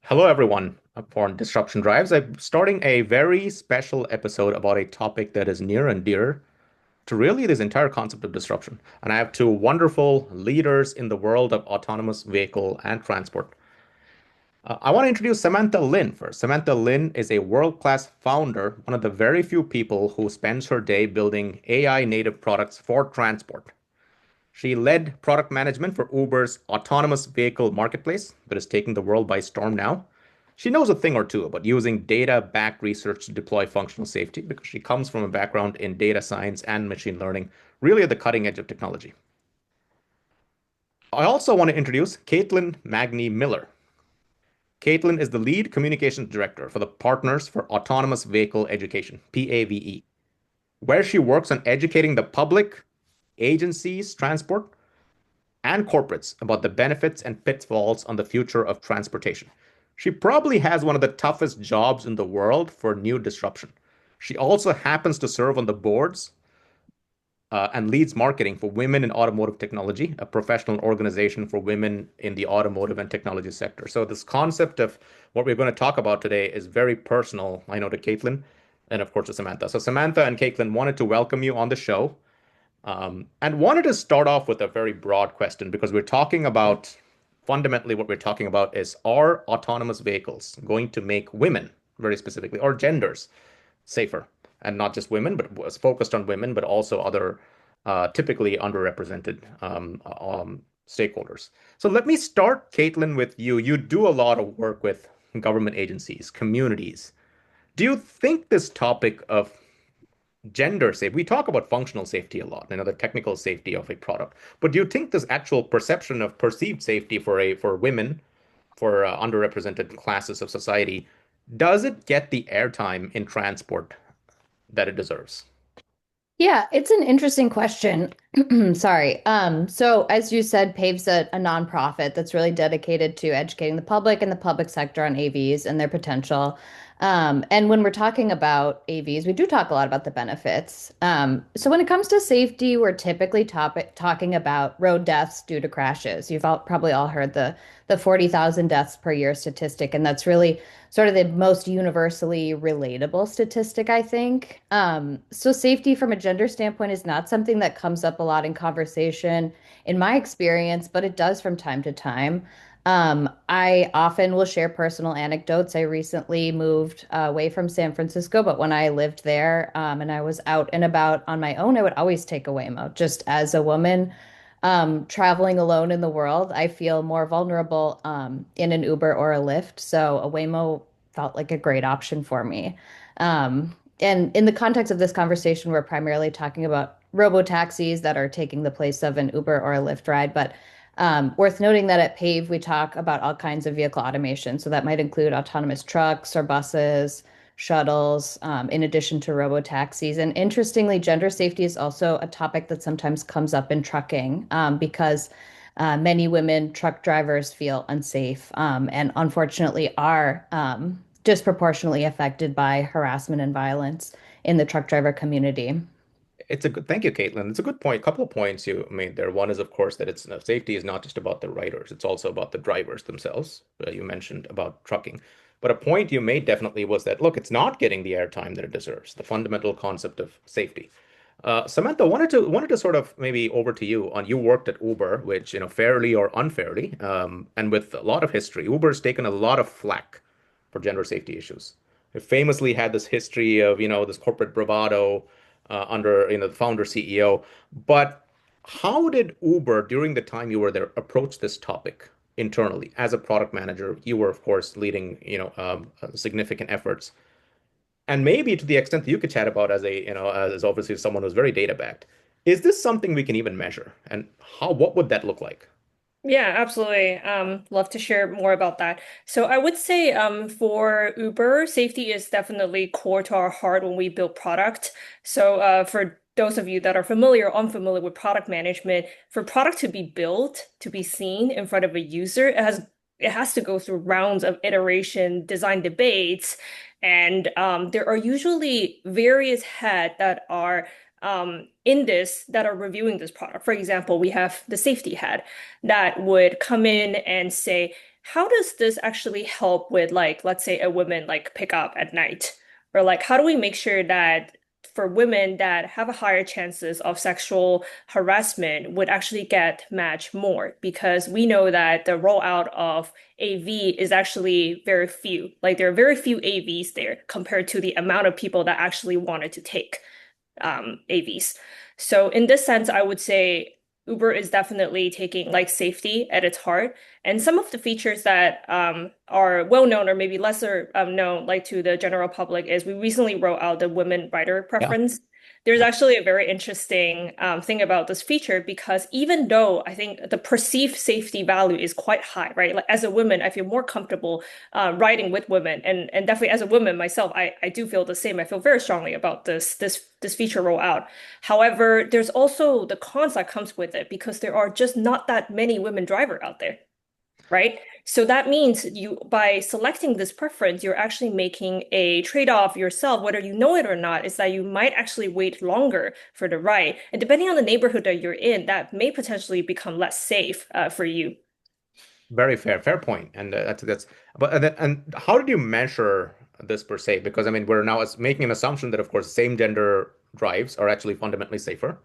Hello, everyone. For Disruption Drives, I'm starting a very special episode about a topic that is near and dear to really this entire concept of disruption. And I have two wonderful leaders in the world of autonomous vehicle and transport. I want to introduce Samantha Lin first. Samantha Lin is a world-class founder, one of the very few people who spends her day building AI native products for transport. She led product management for Uber's autonomous vehicle marketplace that is taking the world by storm now. She knows a thing or two about using data-backed research to deploy functional safety because she comes from a background in data science and machine learning, really at the cutting edge of technology. I also want to introduce Katelyn Magney-Miller. Katelyn is the lead communications director for the Partners for Autonomous Vehicle Education, PAVE, where she works on educating the public, agencies, transport, and corporates about the benefits and pitfalls on the future of transportation. She probably has one of the toughest jobs in the world for new disruption. She also happens to serve on the boards and leads marketing for Women in Automotive Technology, a professional organization for women in the automotive and technology sector. So, this concept of what we're going to talk about today is very personal, I know, to Katelyn and, of course, to Samantha. So, Samantha and Katelyn wanted to welcome you on the show. And wanted to start off with a very broad question because we're talking about fundamentally what we're talking about is are autonomous vehicles going to make women, very specifically, or genders safer? And not just women, but was focused on women, but also other typically underrepresented stakeholders. So let me start, Caitlin, with you. You do a lot of work with government agencies, communities. Do you think this topic of gender safety. We talk about functional safety a lot, the technical safety of a product. But do you think this actual perception of perceived safety for women, for underrepresented classes of society, does it get the airtime in transport that it deserves? Yeah, it's an interesting question. Sorry. So as you said, PAVE's a nonprofit that's really dedicated to educating the public and the public sector on AVs and their potential. And when we're talking about AVs, we do talk a lot about the benefits. So when it comes to safety, we're typically talking about road deaths due to crashes. Probably all heard the 40,000 deaths per year statistic, and that's really sort of the most universally relatable statistic, I think. So safety from a gender standpoint is not something that comes up a lot in conversation in my experience, but it does from time to time. I often will share personal anecdotes. I recently moved away from San Francisco, but when I lived there, and I was out and about on my own, I would always take a Waymo. Just as a woman, traveling alone in the world, I feel more vulnerable in an Uber or a Lyft. So a Waymo felt like a great option for me. And in the context of this conversation, we're primarily talking about robo taxis that are taking the place of an Uber or a Lyft ride. But worth noting that at PAVE, we talk about all kinds of vehicle automation. So that might include autonomous trucks or buses, shuttles, in addition to robo taxis. And interestingly, gender safety is also a topic that sometimes comes up in trucking because many women truck drivers feel unsafe and unfortunately are disproportionately affected by harassment and violence in the truck driver community. It's a good, thank you, Caitlin. It's a good point. A couple of points you made there. One is, of course, that it's safety is not just about the riders; it's also about the drivers themselves. You mentioned about trucking, but a point you made definitely was that look, it's not getting the airtime that it deserves. The fundamental concept of safety. Samantha, wanted to sort of maybe over to you on you worked at Uber, which fairly or unfairly, and with a lot of history, Uber's taken a lot of flack for gender safety issues. It famously had this history of this corporate bravado under the founder CEO. But how did Uber, during the time you were there, approach this topic internally as a product manager? You were, of course, leading significant efforts, and maybe to the extent that you could chat about as as obviously someone who's very data backed. Is this something we can even measure, and how what would that look like? Yeah, absolutely. Love to share more about that. So I would say for Uber, safety is definitely core to our heart when we build product. So for those of you that are familiar or unfamiliar with product management, for product to be built, to be seen in front of a user, it has to go through rounds of iteration, design debates, and there are usually various heads that are in this that are reviewing this product. For example, we have the safety head that would come in and say, how does this actually help with like, let's say a woman like pick up at night? Or like, how do we make sure that for women that have a higher chances of sexual harassment would actually get matched more? Because we know that the rollout of AV is actually very few. Like there are very few AVs there compared to the amount of people that actually wanted to take AVs. So in this sense, I would say Uber is definitely taking like safety at its heart. And some of the features that are well known or maybe lesser known, like to the general public, is we recently rolled out the women rider Yeah. preference. There's actually a very interesting thing about this feature because even though I think the perceived safety value is quite high, right? Like as a woman, I feel more comfortable riding with women, and definitely as a woman myself, I do feel the same. I feel very strongly about this feature rollout. However, there's also the cons that comes with it because there are just not that many women driver out there, right? So that means you, by selecting this preference, you're actually making a trade-off yourself, whether you know it or not, is that you might actually wait longer for the ride. And depending on the neighborhood that you're in, that may potentially become less safe for you. Very fair point. And that's but and how did you measure this per se? Because I mean, we're now making an assumption that of course same gender drives are actually fundamentally safer,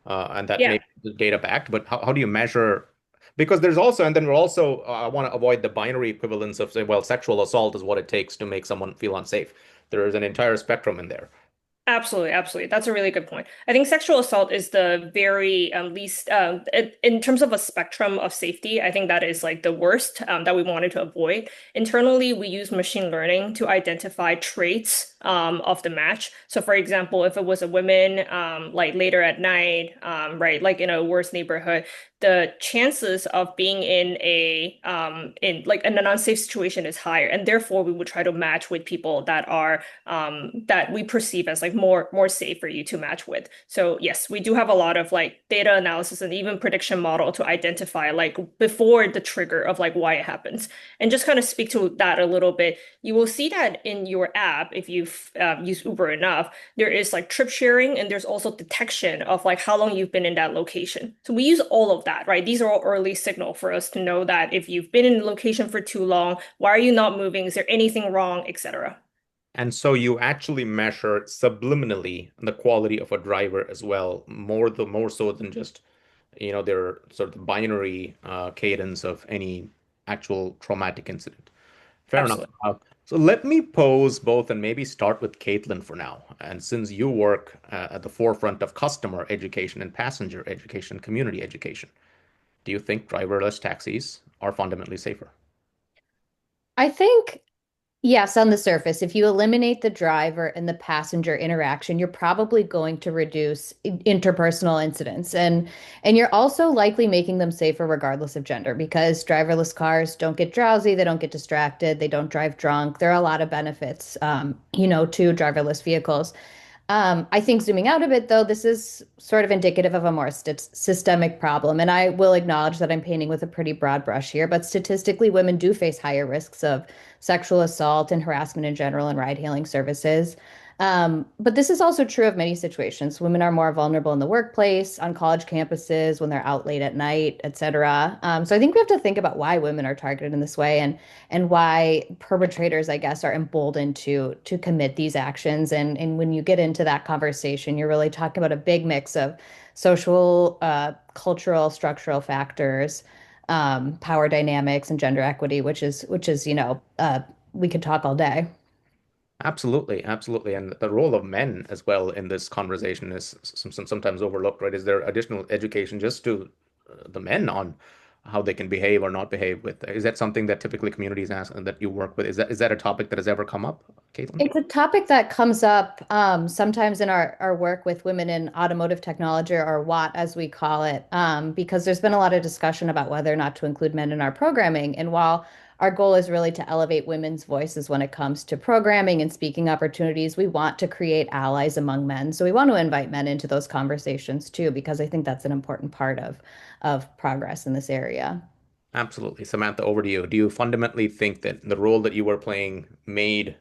and that Yeah. may be data backed. But how do you measure? Because there's also, and then we're also, I want to avoid the binary equivalence of saying, well, sexual assault is what it takes to make someone feel unsafe. There is an entire spectrum in there. Absolutely, absolutely. That's a really good point. I think sexual assault is the very least, in terms of a spectrum of safety, I think that is like the worst that we wanted to avoid. Internally, we use machine learning to identify traits of the match. So, for example, if it was a woman like later at night, right, like in a worse neighborhood, the chances of being in like in an unsafe situation is higher, and therefore we would try to match with people that are that we perceive as like more safe for you to match with. So yes, we do have a lot of like data analysis and even prediction model to identify like before the trigger of like why it happens. And just kind of speak to that a little bit. You will see that in your app if you've used Uber enough, there is like trip sharing and there's also detection of like how long you've been in that location. So we use all of that, right? These are all early signal for us to know that if you've been in the location for too long, why are you not moving? Is there anything wrong, etc. And so you actually measure subliminally the quality of a driver as well, more so than just, their sort of binary cadence of any actual traumatic incident. Fair enough. Absolutely. So let me pose both and maybe start with Katelyn for now. And since you work at the forefront of customer education and passenger education, community education, do you think driverless taxis are fundamentally safer? I think yes, on the surface, if you eliminate the driver and the passenger interaction, you're probably going to reduce interpersonal incidents and you're also likely making them safer regardless of gender because driverless cars don't get drowsy, they don't get distracted, they don't drive drunk. There are a lot of benefits, to driverless vehicles. I think zooming out a bit, though, this is sort of indicative of a more systemic problem. And I will acknowledge that I'm painting with a pretty broad brush here, but statistically, women do face higher risks of sexual assault and harassment in general in ride-hailing services. But this is also true of many situations. Women are more vulnerable in the workplace, on college campuses, when they're out late at night, et cetera. So I think we have to think about why women are targeted in this way and why perpetrators, I guess, are emboldened to commit these actions. And when you get into that conversation, you're really talking about a big mix of social, cultural, structural factors, power dynamics, and gender equity, which is, we could talk all day. Absolutely, absolutely. And the role of men as well in this conversation is sometimes overlooked, right? Is there additional education just to the men on how they can behave or not behave with? Is that something that typically communities ask and that you work with? Is that a topic that has ever come up, Caitlin? It's a topic that comes up sometimes in our work with women in automotive technology, or WAT as we call it, because there's been a lot of discussion about whether or not to include men in our programming. And while our goal is really to elevate women's voices when it comes to programming and speaking opportunities, we want to create allies among men. So we want to invite men into those conversations too, because I think that's an important part of progress in this area. Absolutely. Samantha, over to you. Do you fundamentally think that the role that you were playing made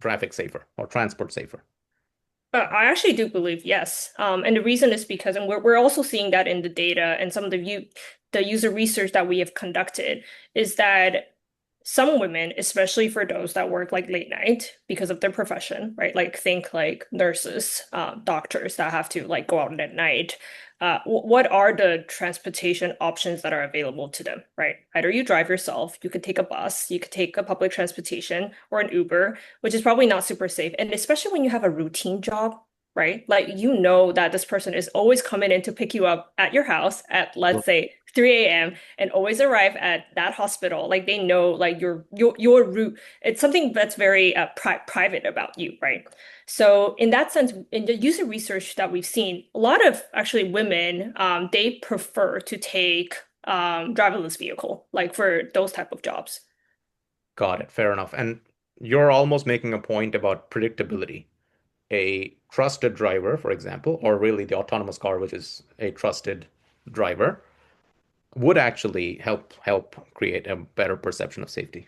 traffic safer or transport safer? I actually do believe yes. And the reason is because, and we're also seeing that in the data and some of the user research that we have conducted, is that some women, especially for those that work like late night because of their profession, right? Like think like nurses, doctors that have to like go out at night. What are the transportation options that are available to them, right? Either you drive yourself, you could take a bus, you could take a public transportation or an Uber, which is probably not super safe. And especially when you have a routine job, right? Like you know that this person is always coming in to pick you up at your house at, let's say, 3 a.m. and always arrive at that hospital. Like they know like your route. It's something that's very private about you, right? So in that sense, in the user research that we've seen, a lot of actually women they prefer to take driverless vehicle, like for those type of jobs. Got it. Fair enough. And you're almost making a point about predictability. A trusted driver, for example, or really the autonomous car, which is a trusted driver, would actually help create a better perception of safety.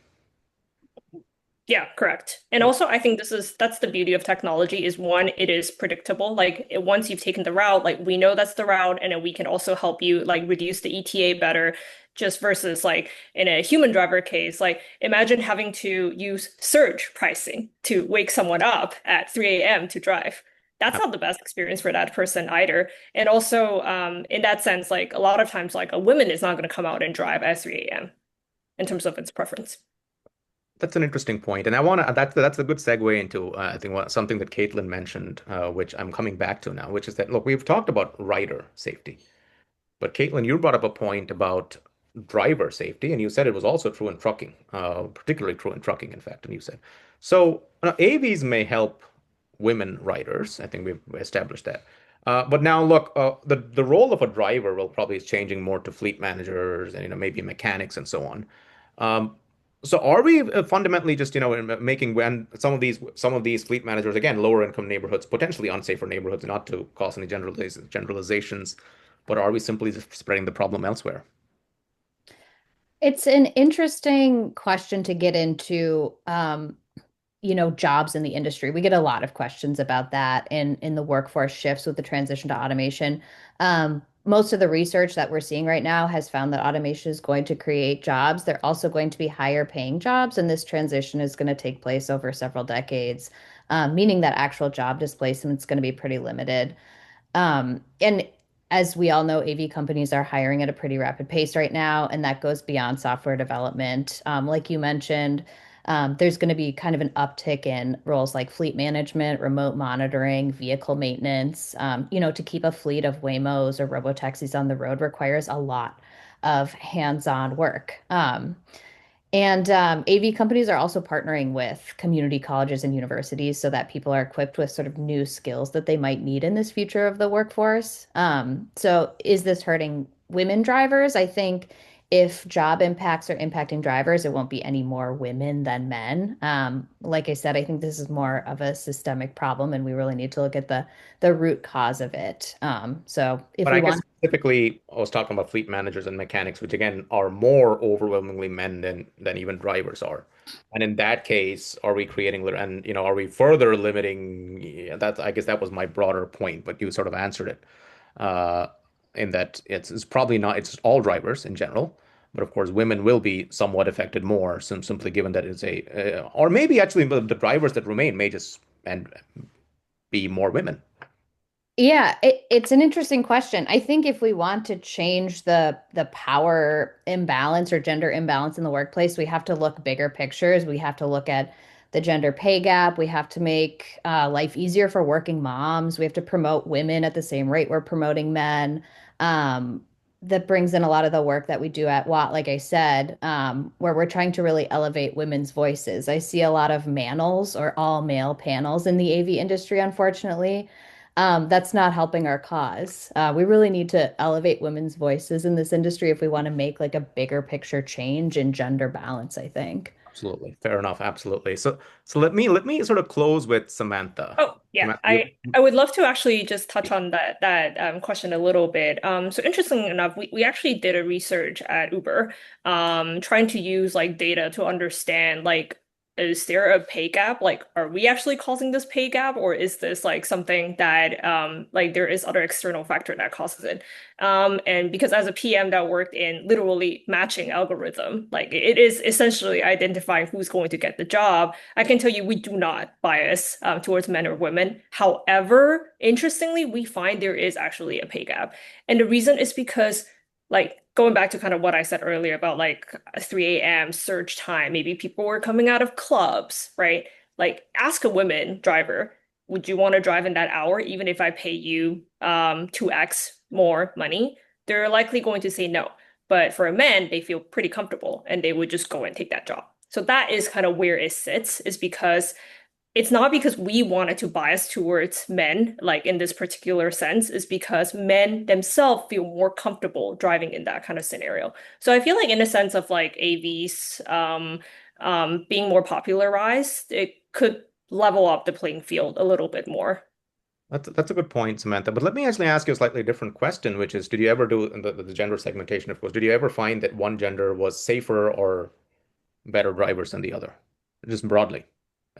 Yeah, correct. And also, I think that's the beauty of technology is one, it is predictable. Like once you've taken the route, like we know that's the route, and then we can also help you like reduce the ETA better, just versus like in a human driver case, like imagine having to use surge pricing to wake someone up at 3 a.m. to drive. That's not the best experience for that person either. And also, in that sense, like a lot of times, like a woman is not going to come out and drive at 3 a.m. in terms of its preference. That's an interesting point, and I want to. That's a good segue into I think something that Katelyn mentioned, which I'm coming back to now, which is that look, we've talked about rider safety, but Katelyn, you brought up a point about driver safety, and you said it was also true in trucking, particularly true in trucking, in fact. And you said so. AVs may help women riders. I think we've established that. But now, look, the role of a driver will probably is changing more to fleet managers and maybe mechanics and so on. Um, so are we fundamentally just making when some of these fleet managers again lower income neighborhoods potentially unsafer neighborhoods not to cause any generalizations, but are we simply just spreading the problem elsewhere? It's an interesting question to get into, jobs in the industry. We get a lot of questions about that in the workforce shifts with the transition to automation. Most of the research that we're seeing right now has found that automation is going to create jobs. They're also going to be higher paying jobs, and this transition is going to take place over several decades, meaning that actual job displacement is going to be pretty limited. And as we all know, AV companies are hiring at a pretty rapid pace right now, and that goes beyond software development. Like you mentioned, there's going to be kind of an uptick in roles like fleet management, remote monitoring, vehicle maintenance. To keep a fleet of Waymos or robotaxis on the road requires a lot of hands-on work. And AV companies are also partnering with community colleges and universities so that people are equipped with sort of new skills that they might need in this future of the workforce. So is this hurting women drivers? I think if job impacts are impacting drivers, it won't be any more women than men. Like I said, I think this is more of a systemic problem, and we really need to look at the root cause of it. So if But we I guess want, specifically, I was talking about fleet managers and mechanics, which again are more overwhelmingly men than even drivers are. And in that case, are we creating and are we further limiting? Yeah, that's I guess that was my broader point, but you sort of answered it. Uh, in that it's probably not it's all drivers in general, but of course women will be somewhat affected more, simply given that it's or maybe actually the drivers that remain may just and be more women. Yeah, it's an interesting question. I think if we want to change the power imbalance or gender imbalance in the workplace, we have to look bigger pictures. We have to look at the gender pay gap. We have to make life easier for working moms. We have to promote women at the same rate we're promoting men. Um, that brings in a lot of the work that we do at Watt, like I said, where we're trying to really elevate women's voices. I see a lot of manels or all male panels in the AV industry, unfortunately. That's not helping our cause. We really need to elevate women's voices in this industry if we want to make like a bigger picture change in gender balance, I think. Absolutely. Fair enough. Absolutely. So let me sort of close with Samantha. Oh, yeah. Samantha, I would love to actually just touch on that question a little bit. So interestingly enough, we actually did a research at Uber, trying to use like data to understand like is there a pay gap? Like, are we actually causing this pay gap, or is this like something that like there is other external factor that causes it? And because as a PM that worked in literally matching algorithm, like it is essentially identifying who's going to get the job. I can tell you we do not bias towards men or women. However, interestingly, we find there is actually a pay gap. And the reason is because like going back to kind of what I said earlier about like 3 a.m. surge time, maybe people were coming out of clubs, right? Like ask a women driver, would you want to drive in that hour even if I pay you 2x more money? They're likely going to say no. But for a man, they feel pretty comfortable and they would just go and take that job. So that is kind of where it sits, is because it's not because we wanted to bias towards men, like in this particular sense, is because men themselves feel more comfortable driving in that kind of scenario. So I feel like in a sense of like AVs being more popularized, it could level up the playing field a little bit more. That's a good point, Samantha. But let me actually ask you a slightly different question, which is, did you ever do the gender segmentation, of course, did you ever find that one gender was safer or better drivers than the other? Just broadly,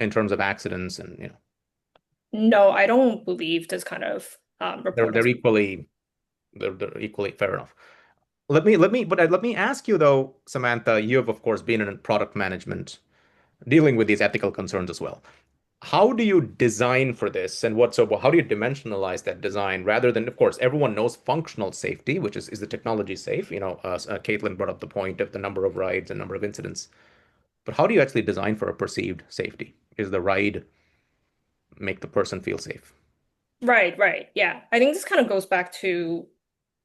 in terms of accidents and, No, I don't believe this kind of they're report they're has. equally they're equally fair enough. Let me ask you though, Samantha, you have of course been in product management, dealing with these ethical concerns as well. How do you design for this, and how do you dimensionalize that design rather than, of course, everyone knows functional safety, which is the technology safe? Katelyn brought up the point of the number of rides and number of incidents. But how do you actually design for a perceived safety? Is the ride make the person feel safe? Right, right. Yeah. I think this kind of goes back to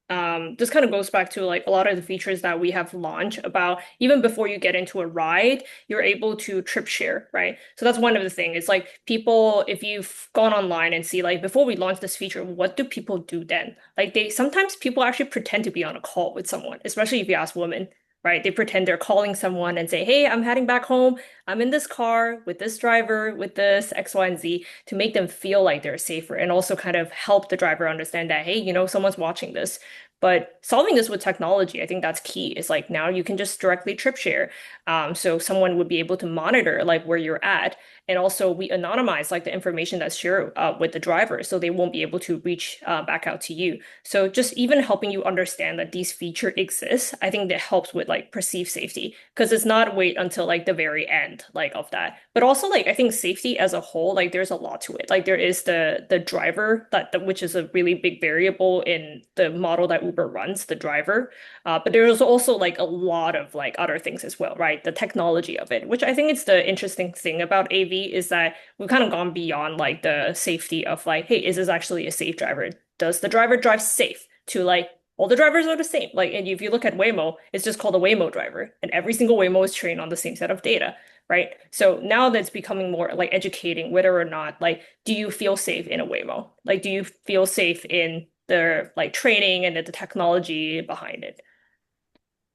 like a lot of the features that we have launched about even before you get into a ride, you're able to trip share, right? So that's one of the things. It's like people, if you've gone online and see like before we launched this feature, what do people do then? Like they sometimes people actually pretend to be on a call with someone, especially if you ask women, right? They pretend they're calling someone and say, "Hey, I'm heading back home. I'm in this car with this driver, with this X, Y, and Z," to make them feel like they're safer and also kind of help the driver understand that, hey, someone's watching this. But solving this with technology, I think that's key. Is like now you can just directly trip share. So someone would be able to monitor like where you're at. And also we anonymize like the information that's shared with the driver so they won't be able to reach back out to you. So just even helping you understand that these feature exists, I think that helps with like perceived safety because it's not wait until like the very end like of that. But also like I think safety as a whole, like there's a lot to it. Like there is the driver which is a really big variable in the model that Uber runs, the driver. But there's also like a lot of like other things as well, right? The technology of it, which I think it's the interesting thing about AV is that we've kind of gone beyond like the safety of like, hey, is this actually a safe driver? Does the driver drive safe? To like all the drivers are the same. Like, and if you look at Waymo, it's just called a Waymo driver, and every single Waymo is trained on the same set of data, right? So now that's becoming more like educating whether or not like, do you feel safe in a Waymo? Like, do you feel safe in the like training and the technology behind it?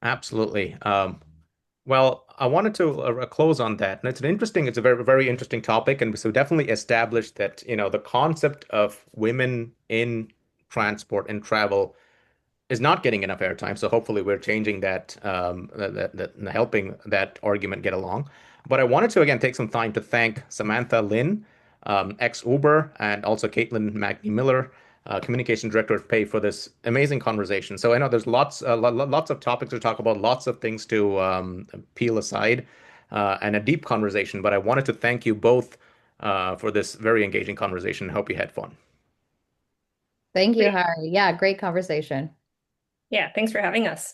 Absolutely. Well, I wanted to close on that, and it's a very, very interesting topic, and so definitely established that, the concept of women in transport and travel is not getting enough airtime. So hopefully we're changing that, helping that argument get along. But I wanted to again take some time to thank Samantha Lin, ex-Uber, and also Katelyn Magney-Miller, communication director at PAVE, for this amazing conversation. So I know there's lots of topics to talk about, lots of things to peel aside, and a deep conversation. But I wanted to thank you both for this very engaging conversation. Hope you had fun. Thank you, Great. Harry. Yeah, great conversation. Yeah, thanks for having us.